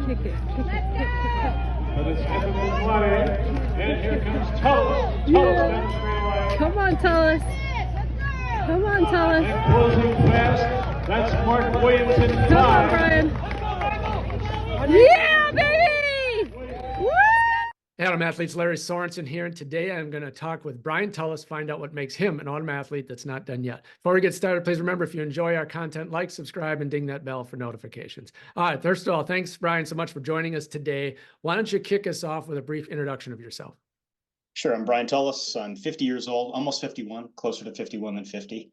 Kick it. But it's headed in the way, and here comes Tullis. Tullis down the straightaway. Come on, Tullis. Come on, Tullis. And closing fast. That's Mark Williams in Come on, Brian. Yeah, baby! Woo! Adam Athletes, Larry Sorensen here, and today I'm going to talk with Brian Tullis, find out what makes him an Autumn athlete that's not done yet. Before we get started, please remember, if you enjoy our content, like, subscribe, and ding that bell for notifications. All right, first of all, thanks, Brian, so much for joining us today. Why don't you kick us off with a brief introduction of yourself? Sure, I'm Brian Tullis. I'm 50 years old, almost 51, closer to 51 than 50.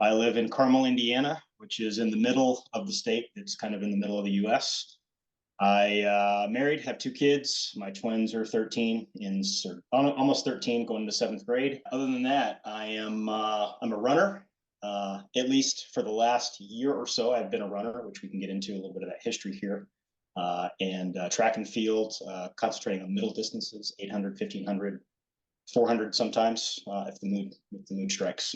I live in Carmel, Indiana, which is in the middle of the state. It's kind of in the middle of the U.S. I married, have two kids. My twins are 13, almost 13, going into 7th grade. Other than that, I'm a runner. At least for the last year or so, I've been a runner, which we can get into a little bit of that history here. And track and field, concentrating on middle distances, 800, 1500, 400 sometimes, if the mood strikes.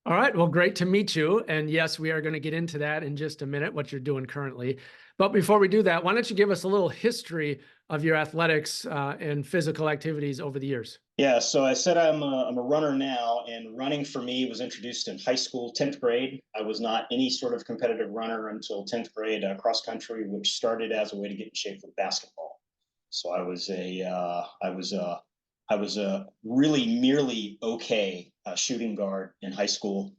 All right, well, great to meet you. And yes, we are going to get into that in just a minute, what you're doing currently. But before we do that, why don't you give us a little history of your athletics and physical activities over the years? Yeah, so I said I'm a runner now, and running for me was introduced in high school, 10th grade. I was not any sort of competitive runner until 10th grade, cross country, which started as a way to get in shape for basketball. So I was a really merely okay shooting guard in high school.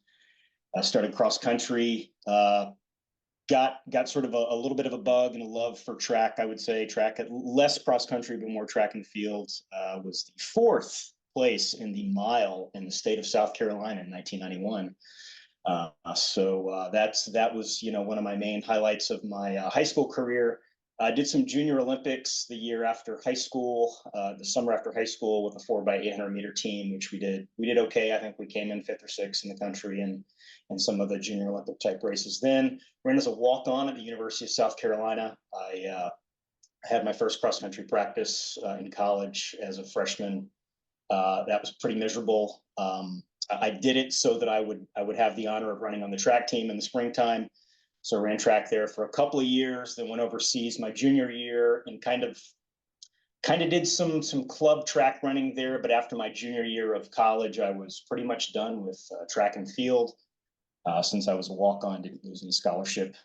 I started cross country, got sort of a little bit of a bug and a love for track. I would say track, less cross country, but more track and field. Was the 4th place in the mile in the state of South Carolina in 1991. So that was, one of my main highlights of my high school career. I did some junior Olympics the year after high school, the summer after high school, with a 4x800 meter team, which we did okay. I think we came in 5th or 6th in the country and some of the junior Olympic type races. Then ran as a walk-on at the University of South Carolina. I had my first cross country practice in college as a freshman. That was pretty miserable. I did it so that I would have the honor of running on the track team in the springtime. So I ran track there for a couple of years, then went overseas my junior year and kind of did some club track running there. But after my junior year of college, I was pretty much done with track and field. Since I was a walk-on, didn't lose any scholarship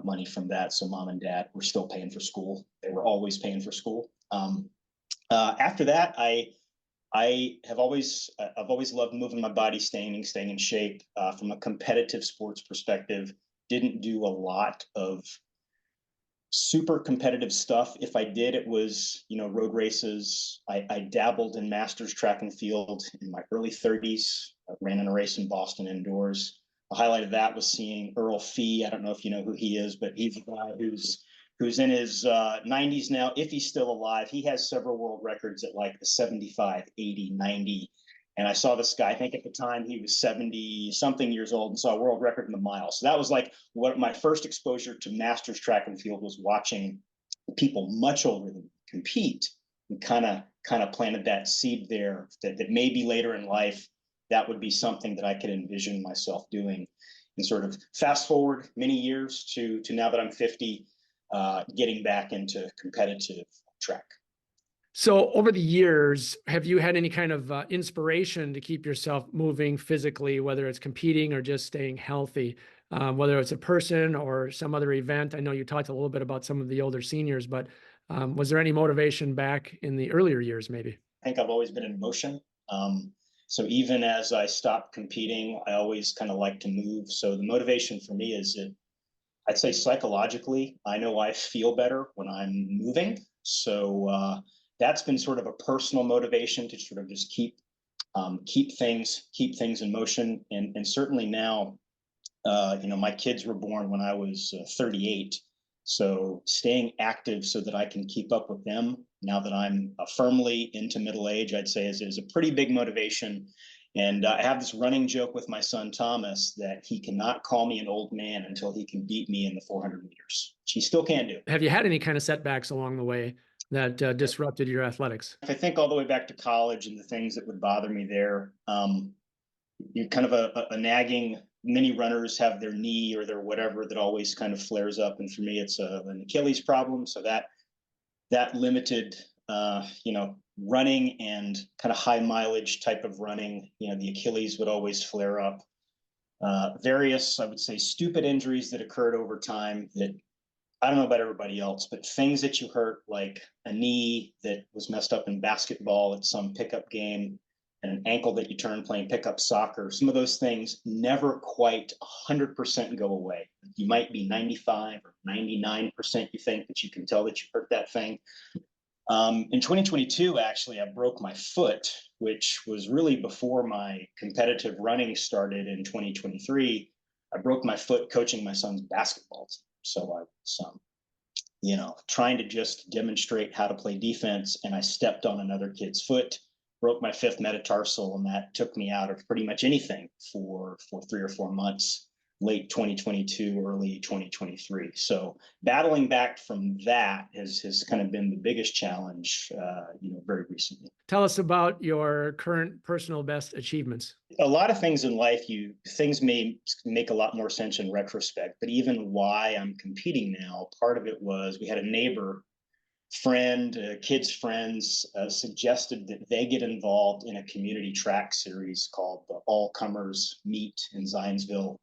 money from that. So mom and dad were still paying for school. They were always paying for school. After that, I've always loved moving my body, staying in shape. From a competitive sports perspective, didn't do a lot of super competitive stuff. If I did, it was, road races. I dabbled in masters track and field in my early 30s. I ran in a race in Boston indoors. The highlight of that was seeing Earl Fee. I don't know if you know who he is, but he's a guy who's in his 90s now, if he's still alive. He has several world records at like the 75, 80, 90. And I saw this guy, I think at the time he was 70 something years old, and saw a world record in the mile. So that was like what my first exposure to masters track and field was, watching people much older than me compete, and kind of planted that seed there that maybe later in life that would be something that I could envision myself doing. And sort of fast forward many years to now that I'm 50, getting back into competitive track. So over the years, have you had any kind of inspiration to keep yourself moving physically, whether it's competing or just staying healthy, whether it's a person or some other event? I know you talked a little bit about some of the older seniors, but was there any motivation back in the earlier years, maybe? I think I've always been in motion. So even as I stopped competing, I always kind of like to move. So the motivation for me is I'd say psychologically, I know I feel better when I'm moving. So that's been sort of a personal motivation to sort of just keep things in motion. And certainly now, my kids were born when I was 38. So staying active so that I can keep up with them now that I'm firmly into middle age, I'd say is a pretty big motivation. And I have this running joke with my son, Thomas, that he cannot call me an old man until he can beat me in the 400 meters, which he still can't do. Have you had any kind of setbacks along the way that disrupted your athletics? If I think all the way back to college and the things that would bother me there, you kind of a nagging. Many runners have their knee or their whatever that always kind of flares up, and for me, it's an Achilles problem. So that that limited, running and kind of high mileage type of running. The Achilles would always flare up. Various, I would say, stupid injuries that occurred over time that I don't know about everybody else, but things that you hurt, like a knee that was messed up in basketball at some pickup game, and an ankle that you turned playing pickup soccer, some of those things never quite 100% go away. You might be 95 or 99% you think that you can tell that you hurt that thing. In 2022, actually, I broke my foot, which was really before my competitive running started in 2023. I broke my foot coaching my son's basketball team. So I was, trying to just demonstrate how to play defense, and I stepped on another kid's foot, broke my fifth metatarsal, and that took me out of pretty much anything for 3 or 4 months, late 2022, early 2023. So battling back from that has kind of been the biggest challenge, very recently. Tell us about your current personal best achievements. A lot of things in life, things may make a lot more sense in retrospect, but even why I'm competing now, part of it was we had a neighbor friend, kids' friends, suggested that they get involved in a community track series called the All Comers Meet in Zionsville,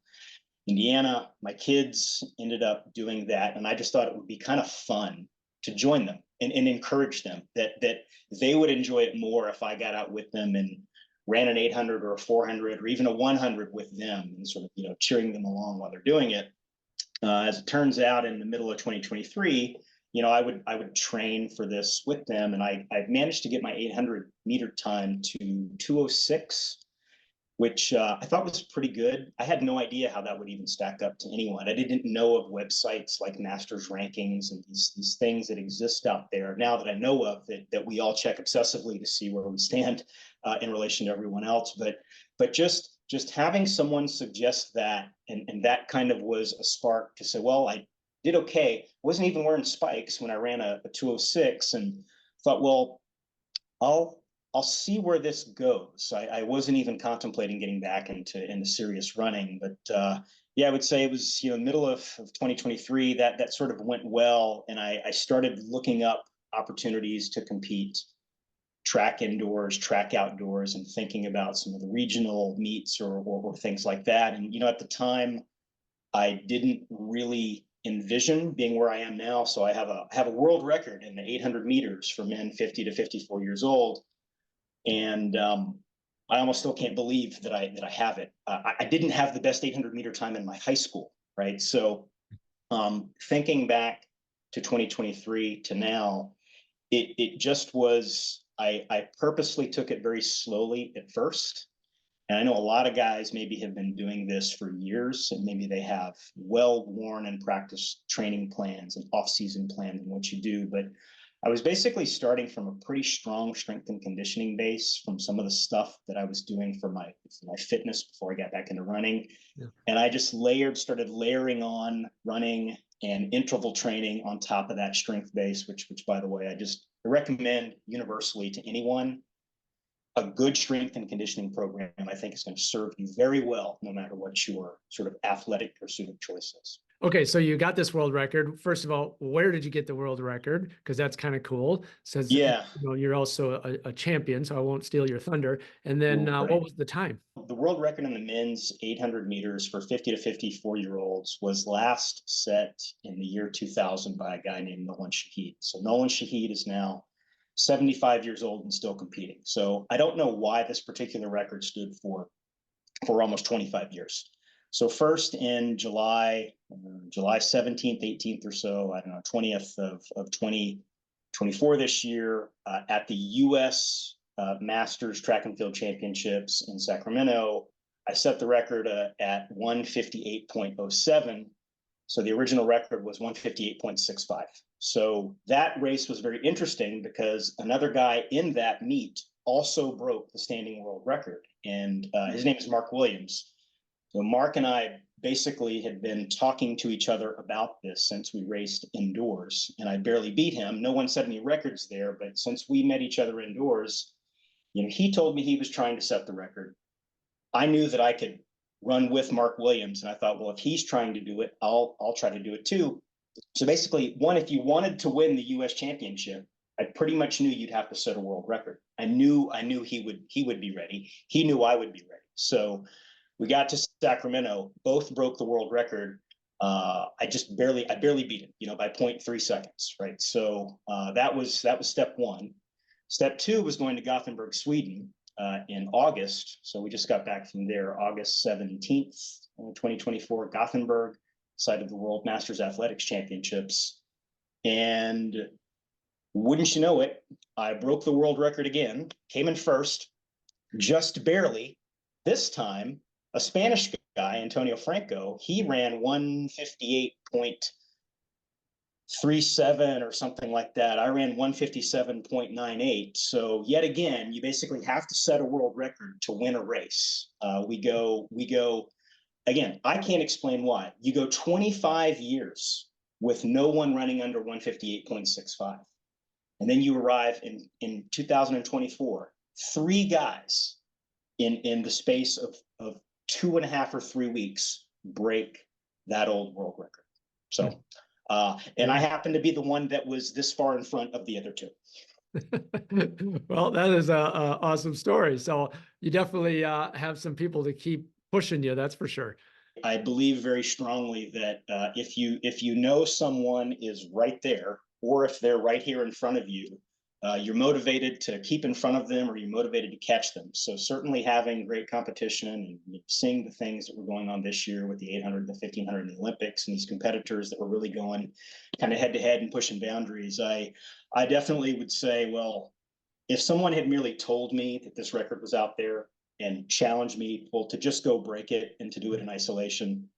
Indiana. My kids ended up doing that, and I just thought it would be kind of fun to join them and encourage them that they would enjoy it more if I got out with them and ran an 800 or a 400 or even a 100 with them, and sort of cheering them along while they're doing it. As it turns out, in the middle of 2023, I would train for this with them, and I managed to get my 800 meter time to 2:06. Which I thought was pretty good. I had no idea how that would even stack up to anyone. I didn't know of websites like Masters Rankings and these things that exist out there now that I know of, that we all check obsessively to see where we stand in relation to everyone else. But just having someone suggest that, and that kind of was a spark to say, well, I did okay. I wasn't even wearing spikes when I ran a 2:06, and thought, well, I'll see where this goes. I wasn't even contemplating getting back into serious running, but I would say it was middle of 2023 that sort of went well, and I started looking up opportunities to compete track indoors, track outdoors, and thinking about some of the regional meets or things like that. And at the time, I didn't really envision being where I am now. So I have a world record in the 800 meters for men 50 to 54 years old. And I almost still can't believe that I have it. I didn't have the best 800 meter time in my high school, right? So thinking back to 2023 to now, it just was, I purposely took it very slowly at first. And I know a lot of guys maybe have been doing this for years, and maybe they have well-worn and practiced training plans and off-season plans and what you do. But I was basically starting from a pretty strong strength and conditioning base from some of the stuff that I was doing for my fitness before I got back into running. Yeah. And I just started layering on running and interval training on top of that strength base, which by the way, I recommend universally to anyone. A good strength and conditioning program, I think, is going to serve you very well, no matter what your sort of athletic pursuit of choice is. Okay, so you got this world record. First of all, where did you get the world record? Because that's kind of cool. Says, you're also a champion, so I won't steal your thunder. And then what was the time? The world record in the men's 800 meters for 50 to 54-year-olds was last set in the year 2000 by a guy named Nolan Shahid. So Nolan Shahid is now 75 years old and still competing. So I don't know why this particular record stood for almost 25 years. So first in July 17th, 18th or so, 20th of 2024 this year, at the U.S. Masters Track and Field Championships in Sacramento, I set the record at 158.07. So the original record was 158.65. So that race was very interesting because another guy in that meet also broke the standing world record, and his name is Mark Williams. So Mark and I basically had been talking to each other about this since we raced indoors, and I barely beat him. No one set any records there, but since we met each other indoors, he told me he was trying to set the record. I knew that I could run with Mark Williams, and I thought, well, if he's trying to do it, I'll try to do it too. So basically, one, if you wanted to win the U.S. championship, I pretty much knew you'd have to set a world record. I knew he would be ready. He knew I would be ready. So we got to Sacramento, both broke the world record. I barely beat him, by 0.3 seconds, right? So that was step one. Step two was going to Gothenburg, Sweden, in August. So we just got back from there, August 17th, 2024, Gothenburg, site of the World Masters Athletics Championships. And wouldn't you know it, I broke the world record again, came in first, just barely. This time, a Spanish guy, Antonio Franco, he ran 158.37 or something like that. I ran 157.98. So yet again, you basically have to set a world record to win a race. We go, again, I can't explain why. You go 25 years with no one running under 158.65. And then you arrive in 2024, 3 guys in the space of 2.5 or 3 weeks break that old world record. So, and I happen to be the one that was this far in front of the other 2. Well, that is a awesome story. So you definitely have some people to keep pushing you. That's for sure. I believe very strongly that if you know someone is right there, or if they're right here in front of you, you're motivated to keep in front of them, or you're motivated to catch them. So certainly having great competition and seeing the things that were going on this year with the 800, the 1500, and the Olympics, and these competitors that were really going kind of head to head and pushing boundaries, I definitely would say, well, if someone had merely told me that this record was out there and challenged me, well, to just go break it and to do it in isolation,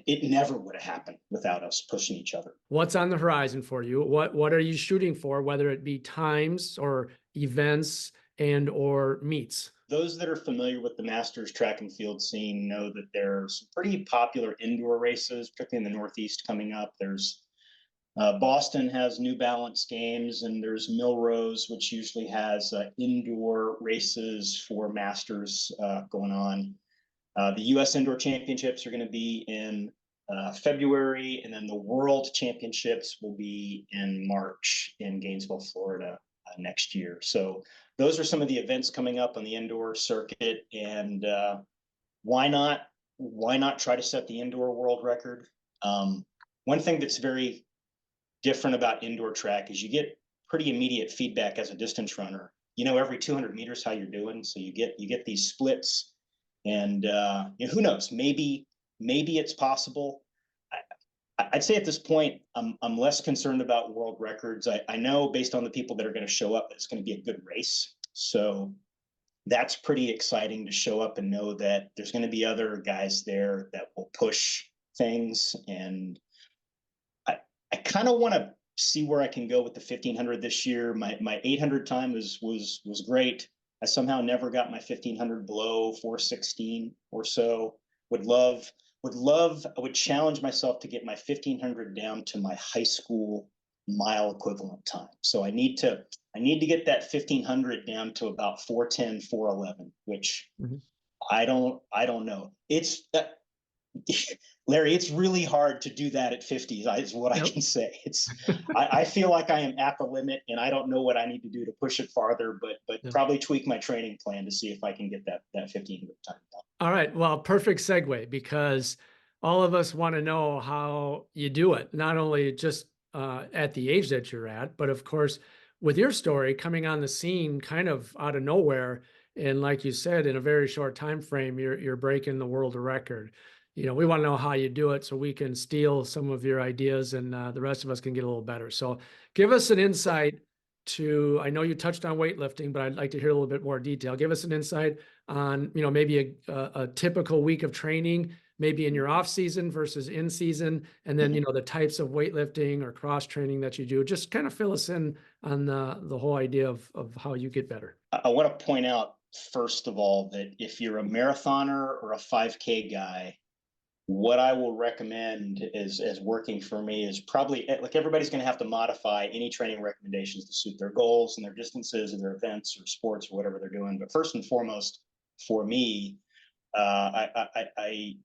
it never would have happened without us pushing each other. What's on the horizon for you? What are you shooting for, whether it be times or events and or meets? Those that are familiar with the Masters track and field scene know that there's some pretty popular indoor races, particularly in the Northeast, coming up. There's Boston has New Balance games, and there's Milrose, which usually has indoor races for Masters going on. The U.S. Indoor Championships are going to be in February, and then the World Championships will be in March in Gainesville, Florida next year. So those are some of the events coming up on the indoor circuit, and why not try to set the indoor world record? One thing that's very different about indoor track is you get pretty immediate feedback as a distance runner. Every 200 meters how you're doing, so you get these splits. And who knows? Maybe it's possible. I'd say at this point, I'm less concerned about world records. I know based on the people that are going to show up, that it's going to be a good race. So that's pretty exciting to show up and know that there's going to be other guys there that will push things. And I kind of want to see where I can go with the 1500 this year. My 800 time was great. I somehow never got my 1500 below 416 or so. I would challenge myself to get my 1500 down to my high school mile equivalent time. So I need to get that 1500 down to about 410, 411, which I don't know. It's Larry, it's really hard to do that at 50s, is what I can say. I feel like I am at the limit, and I don't know what I need to do to push it farther, but probably tweak my training plan to see if I can get that 1500 time down. All right. Well, perfect segue, because all of us want to know how you do it, not only just at the age that you're at, but of course, with your story coming on the scene kind of out of nowhere. And like you said, in a very short time frame, you're breaking the world record. We want to know how you do it so we can steal some of your ideas, and the rest of us can get a little better. So give us an insight to, I know you touched on weightlifting, but I'd like to hear a little bit more detail. Give us an insight on, maybe a typical week of training, maybe in your off season versus in season, and then, the types of weightlifting or cross training that you do. Just kind of fill us in on the whole idea of how you get better. I want to point out, first of all, that if you're a marathoner or a 5K guy, what I will recommend as working for me is probably, like, everybody's going to have to modify any training recommendations to suit their goals and their distances and their events or sports or whatever they're doing. But first and foremost, for me, I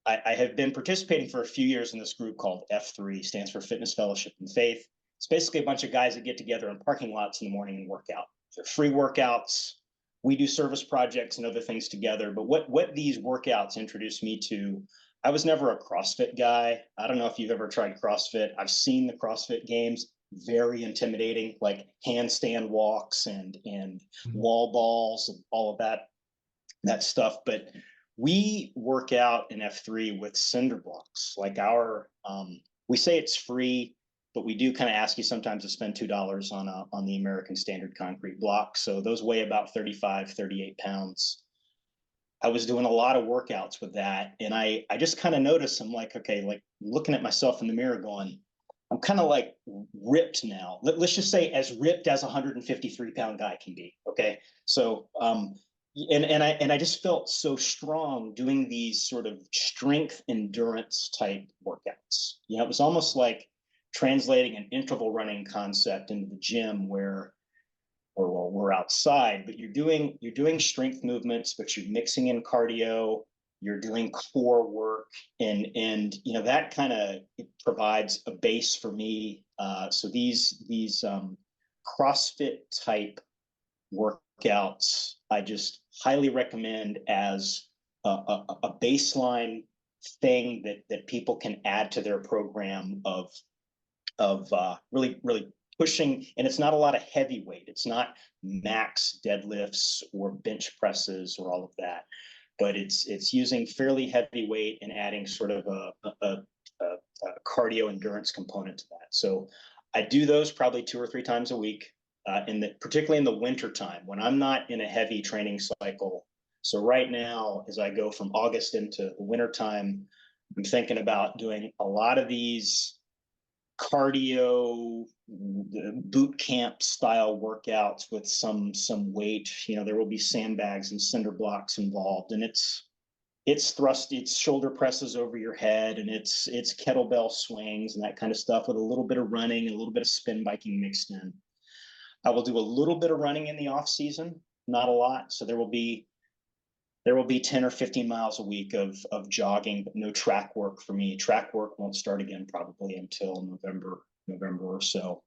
I have been participating for a few years in this group called F3, stands for Fitness, Fellowship, and Faith. It's basically a bunch of guys that get together in parking lots in the morning and work out. They're free workouts. We do service projects and other things together. But what these workouts introduced me to, I was never a CrossFit guy. I don't know if you've ever tried CrossFit. I've seen the CrossFit games, very intimidating, like handstand walks and wall balls and all of that stuff. But we work out in F3 with cinder blocks. Like we say it's free, but we do kind of ask you sometimes to spend $2 on the American Standard concrete block. So those weigh about 35, 38 pounds. I was doing a lot of workouts with that. And I just kind of noticed, I'm like, okay, like looking at myself in the mirror going, I'm kind of like ripped now. Let's just say as ripped as a 153-pound guy can be. Okay. So, and I just felt so strong doing these sort of strength endurance type workouts. You know, it was almost like translating an interval running concept into the gym where we're outside, but you're doing strength movements, but you're mixing in cardio, you're doing core work, and you know, that kind of provides a base for me. So these CrossFit type workouts, I just highly recommend as a baseline thing that people can add to their program of really pushing. And it's not a lot of heavy weight. It's not max deadlifts or bench presses or all of that, but it's using fairly heavy weight and adding sort of a cardio endurance component to that. So I do those probably 2 or 3 times a week, particularly in the winter time when I'm not in a heavy training cycle. So right now, as I go from August into the winter time, I'm thinking about doing a lot of these cardio boot camp style workouts with some weight. You know, there will be sandbags and cinder blocks involved, and it's shoulder presses over your head, and it's kettlebell swings and that kind of stuff with a little bit of running and a little bit of spin biking mixed in. I will do a little bit of running in the off season, not a lot. So there will be 10 or 15 miles a week of jogging, but no track work for me. Track work won't start again probably until November or so.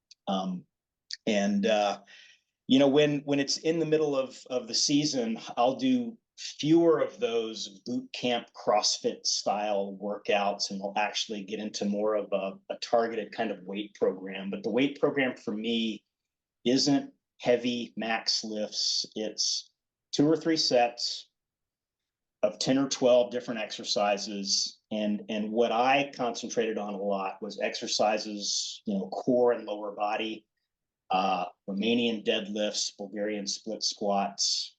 You know, when it's in the middle of the season, I'll do fewer of those boot camp CrossFit style workouts, and we'll actually get into more of a targeted kind of weight program. But the weight program for me isn't heavy max lifts. It's 2 or 3 sets of 10 or 12 different exercises. And what I concentrated on a lot was exercises, you know, core and lower body, Romanian deadlifts, Bulgarian split squats,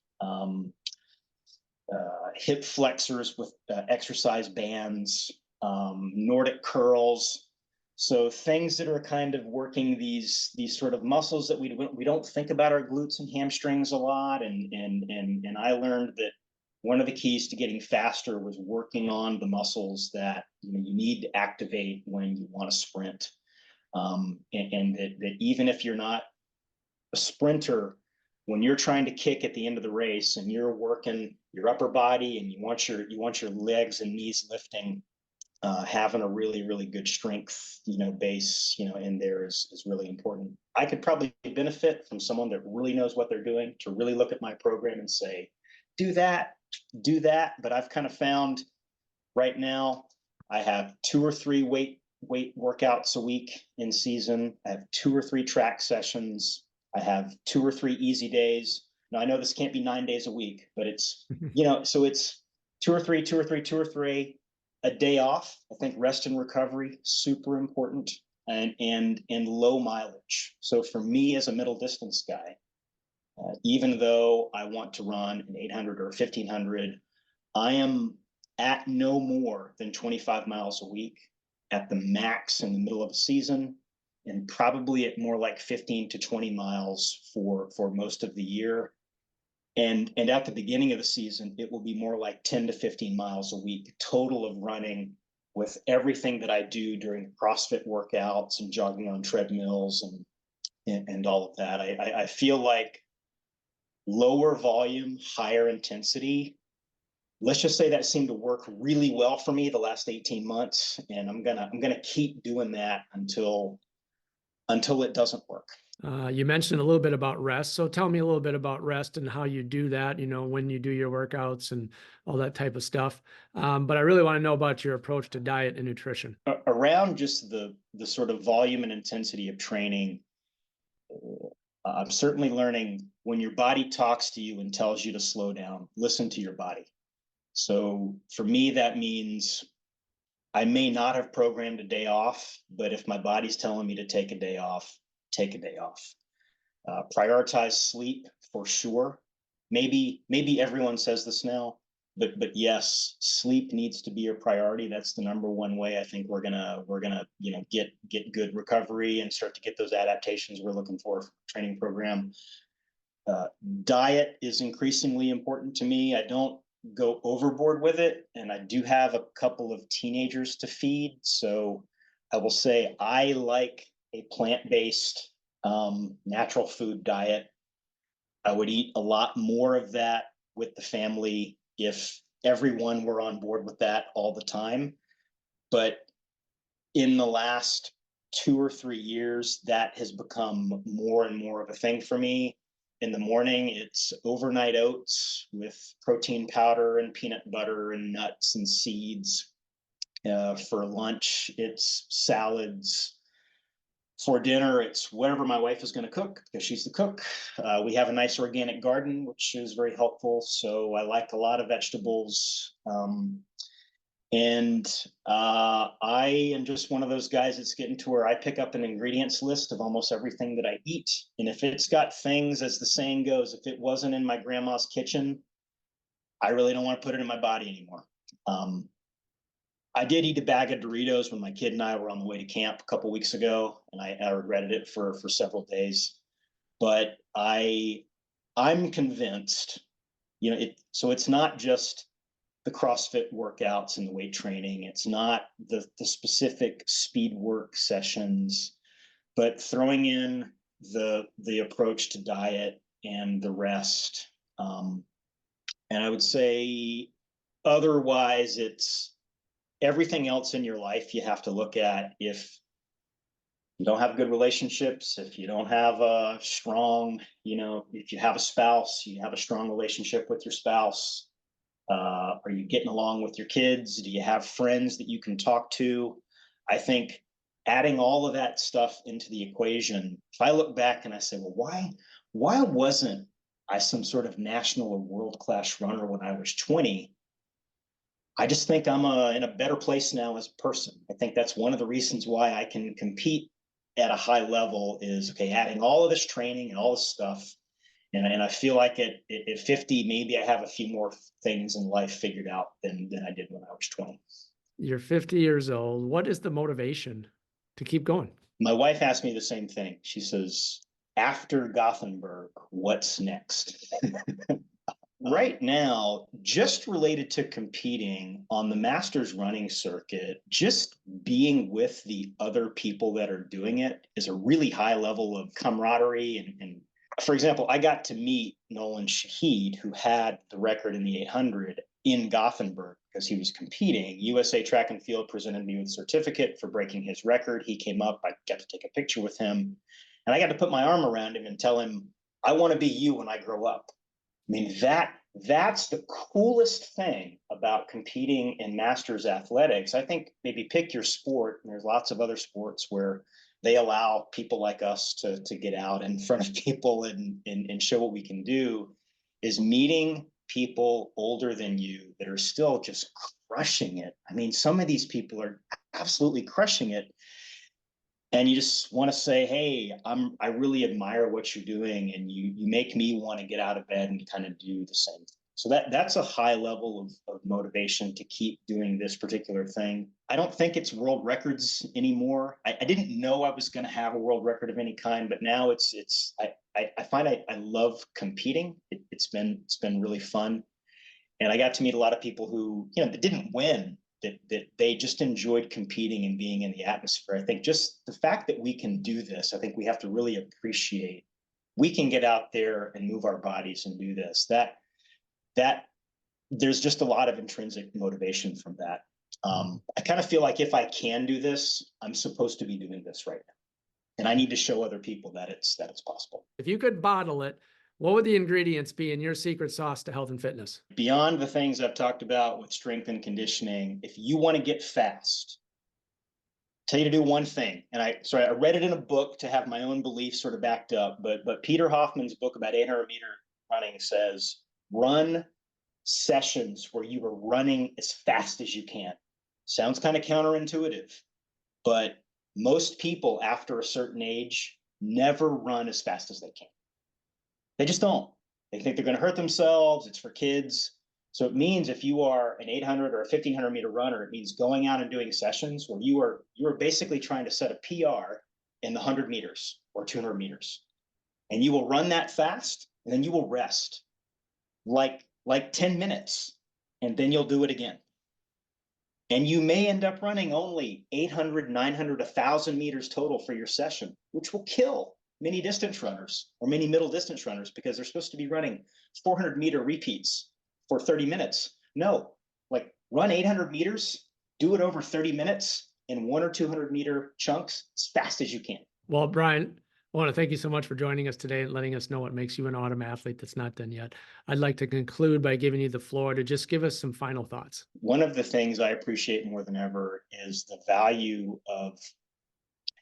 hip flexors with exercise bands, Nordic curls. So things that are kind of working these sort of muscles that we don't think about our glutes and hamstrings a lot. And I learned that one of the keys to getting faster was working on the muscles that you need to activate when you want to sprint. And that even if you're not a sprinter, when you're trying to kick at the end of the race and you're working your upper body and you want your legs and knees lifting, having a really good strength, base, in there is really important. I could probably benefit from someone that really knows what they're doing to really look at my program and say, do that. But I've kind of found right now I have 2 or 3 weight workouts a week in season. I have 2 or 3 track sessions. I have 2 or 3 easy days. Now I know this can't be 9 days a week, but it's, so it's 2 or 3, a day off. I think rest and recovery, super important, and low mileage. So for me as a middle distance guy, even though I want to run an 800 or 1500, I am at no more than 25 miles a week at the max in the middle of a season, and probably at more like 15 to 20 miles for most of the year. And at the beginning of the season, it will be more like 10 to 15 miles a week total of running, with everything that I do during CrossFit workouts and jogging on treadmills and all of that. I feel like lower volume, higher intensity let's just say that seemed to work really well for me the last 18 months. And I'm gonna keep doing that until it doesn't work. You mentioned a little bit about rest. So tell me a little bit about rest and how you do that, you know, when you do your workouts and all that type of stuff. But I really want to know about your approach to diet and nutrition. Around just the sort of volume and intensity of training, I'm certainly learning when your body talks to you and tells you to slow down, listen to your body. So for me, that means I may not have programmed a day off, but if my body's telling me to take a day off, take a day off. Prioritize sleep for sure. Maybe everyone says this now, but yes, sleep needs to be your priority. That's the number one way I think we're gonna get good recovery and start to get those adaptations we're looking for a training program. Diet is increasingly important to me. I don't go overboard with it, and I do have a couple of teenagers to feed, so I will say I like a plant-based natural food diet. I would eat a lot more of that with the family if everyone were on board with that all the time. But in the last 2 or 3 years, that has become more and more of a thing for me. In the morning, it's overnight oats with protein powder and peanut butter and nuts and seeds. For lunch, it's salads. For dinner, it's whatever my wife is going to cook because she's the cook. We have a nice organic garden, which is very helpful. So I like a lot of vegetables. I am just one of those guys that's getting to where I pick up an ingredients list of almost everything that I eat. And if it's got things, as the saying goes, if it wasn't in my grandma's kitchen, I really don't want to put it in my body anymore. I did eat a bag of Doritos when my kid and I were on the way to camp a couple weeks ago, and I regretted it for several days. But I'm convinced, so it's not just the CrossFit workouts and the weight training. It's not the specific speed work sessions, but throwing in the approach to diet and the rest. And I would say otherwise, it's everything else in your life you have to look at. If you don't have good relationships, if you don't have a strong, if you have a spouse, you have a strong relationship with your spouse. Are you getting along with your kids? Do you have friends that you can talk to? I think adding all of that stuff into the equation, if I look back and I say, well, why wasn't I some sort of national or world-class runner when I was 20? I just think I'm in a better place now as a person. I think that's one of the reasons why I can compete at a high level is, okay, adding all of this training and all this stuff. And I feel like at 50, maybe I have a few more things in life figured out than I did when I was 20. You're 50 years old. What is the motivation to keep going? My wife asked me the same thing. She says, after Gothenburg, what's next? Right now, just related to competing on the Masters running circuit, just being with the other people that are doing it is a really high level of camaraderie. And for example, I got to meet Nolan Shahid, who had the record in the 800 in Gothenburg because he was competing. USA Track and Field presented me with a certificate for breaking his record. He came up, I got to take a picture with him, and I got to put my arm around him and tell him, I want to be you when I grow up. I mean, that's the coolest thing about competing in Masters athletics. I think maybe pick your sport, and there's lots of other sports where they allow people like us to get out in front of people and show what we can do, is meeting people older than you that are still just crushing it. I mean, some of these people are absolutely crushing it. And you just want to say, hey, I really admire what you're doing, and you make me want to get out of bed and kind of do the same thing. So that's a high level of motivation to keep doing this particular thing. I don't think it's world records anymore. I didn't know I was going to have a world record of any kind, but now I find I love competing. It's been really fun, and I got to meet a lot of people who that didn't win. That they just enjoyed competing and being in the atmosphere. I think just the fact that we can do this, I think we have to really appreciate. We can get out there and move our bodies and do this. That there's just a lot of intrinsic motivation from that. I kind of feel like if I can do this, I'm supposed to be doing this right now. And I need to show other people that it's possible. If you could bottle it, what would the ingredients be in your secret sauce to health and fitness? Beyond the things I've talked about with strength and conditioning, if you want to get fast, tell you to do one thing. And I read it in a book to have my own beliefs sort of backed up, but Peter Hoffman's book about 800-meter running says, run sessions where you are running as fast as you can. Sounds kind of counterintuitive, but most people after a certain age never run as fast as they can. They just don't. They think they're going to hurt themselves. It's for kids. So it means if you are an 800 or a 1500 meter runner, it means going out and doing sessions where you are basically trying to set a PR in the 100 meters or 200 meters. And you will run that fast, and then you will rest like 10 minutes, and then you'll do it again. And you may end up running only 800, 900, 1,000 meters total for your session, which will kill many distance runners or many middle distance runners because they're supposed to be running 400-meter repeats for 30 minutes. No, like run 800 meters, do it over 30 minutes in 100 or 200-meter chunks as fast as you can. Well, Brian, I want to thank you so much for joining us today and letting us know what makes you an autumn athlete that's not done yet. I'd like to conclude by giving you the floor to just give us some final thoughts. One of the things I appreciate more than ever is the value of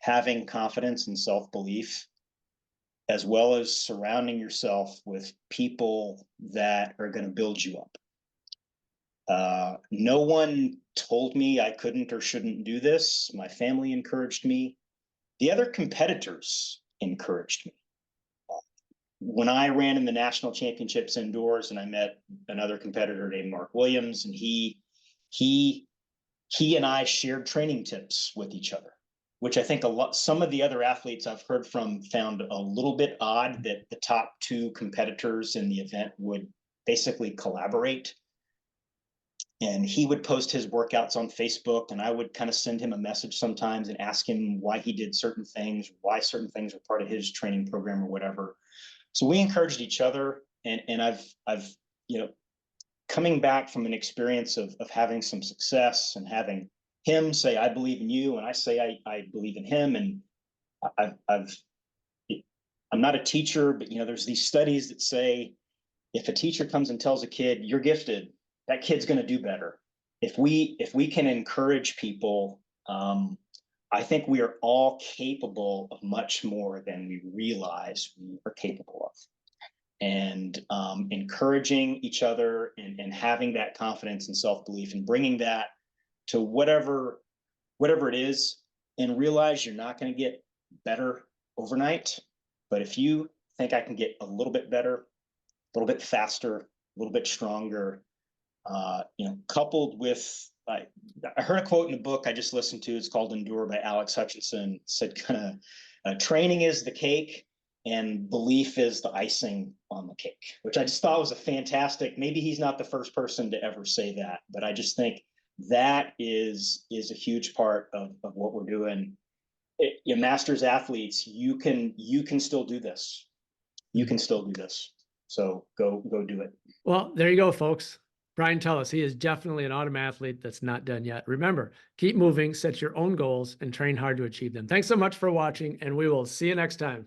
having confidence and self-belief, as well as surrounding yourself with people that are going to build you up. No one told me I couldn't or shouldn't do this. My family encouraged me. The other competitors encouraged me. When I ran in the national championships indoors, and I met another competitor named Mark Williams, and he and I shared training tips with each other, which I think some of the other athletes I've heard from found a little bit odd that the top two competitors in the event would basically collaborate. And he would post his workouts on Facebook, and I would kind of send him a message sometimes and ask him why he did certain things, why certain things were part of his training program or whatever. So we encouraged each other, and I've coming back from an experience of having some success and having him say, I believe in you, and I say I believe in him. And I'm not a teacher, but there's these studies that say if a teacher comes and tells a kid you're gifted, that kid's going to do better. If we can encourage people, I think we are all capable of much more than we realize we are capable of. And encouraging each other and having that confidence and self-belief and bringing that to whatever it is, and realize you're not going to get better overnight. But if you think I can get a little bit better, a little bit faster, a little bit stronger, coupled with, I heard a quote in a book I just listened to. It's called Endure by Alex Hutchinson. It said kind of training is the cake and belief is the icing on the cake, which I just thought was a fantastic, maybe he's not the first person to ever say that, but I just think that is a huge part of what we're doing. Masters athletes, you can still do this. You can still do this. So go do it. Well, there you go, folks. Brian Tullis, he is definitely an autumn athlete that's not done yet. Remember, keep moving, set your own goals, and train hard to achieve them. Thanks so much for watching, and we will see you next time.